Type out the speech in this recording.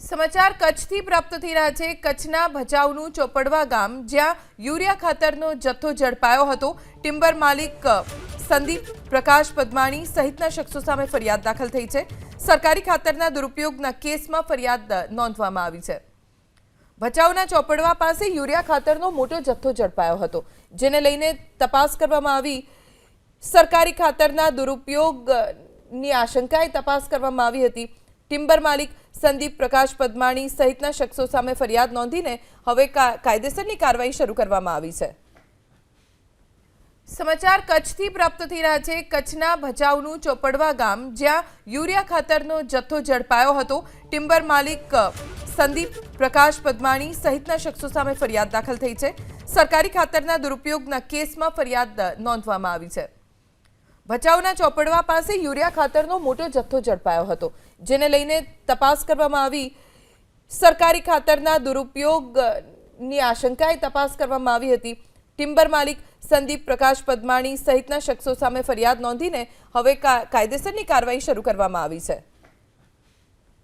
સમાચાર કચ્છથી પ્રાપ્ત થઈ રહ્યા છે। કચ્છના ભચાઉનું ચોપડવા ગામ જ્યાં યુરિયા ખાતરનો જથ્થો ઝડપાયો હતો। ટિમ્બર માલિક સંદીપ પ્રકાશ પદમાણી સહિતના શખ્સો સામે ફરિયાદ દાખલ થઈ છે। સરકારી ખાતરના દુરુપયોગના કેસમાં ફરિયાદ નોંધવામાં આવી છે। ભચાઉના ચોપડવા પાસે યુરિયા ખાતરનો મોટો જથ્થો ઝડપાયો હતો, જેને લઈને તપાસ કરવામાં આવી। સરકારી ખાતરના દુરુપયોગની આશંકાએ તપાસ કરવામાં આવી હતી। ટિમ્બર માલિક સંદીપ પ્રકાશ પદમાણી સહિતના શખ્સો સામે ફરિયાદ નોંધીને હવે કાયદેસરની કાર્યવાહી શરૂ કરવામાં આવી છે। સમાચાર કચ્છથી પ્રાપ્ત થઈ રહ્યા છે। કચ્છના ભચાઉનું ચોપડવા ગામ જ્યાં યુરિયા ખાતરનો જથ્થો ઝડપાયો હતો। ટિમ્બર માલિક સંદીપ પ્રકાશ પદમાણી સહિતના શખ્સો સામે ફરિયાદ દાખલ થઈ છે। સરકારી ખાતરના દુરુપયોગના કેસમાં ફરિયાદ નોંધવામાં આવી છે। ભચાઉના ચોપડવા પાસે યુરિયા ખાતરનો મોટો જથ્થો ઝડપાયો હતો, જેને લઈને તપાસ કરવામાં આવી। સરકારી ખાતરના દુરુપયોગની આશંકાએ તપાસ કરવામાં આવી હતી। ટિમ્બર માલિક સંદીપ પ્રકાશ પદમાણી સહિતના શખ્સો સામે ફરિયાદ નોંધીને હવે કાયદેસરની કાર્યવાહી શરૂ કરવામાં આવી છે।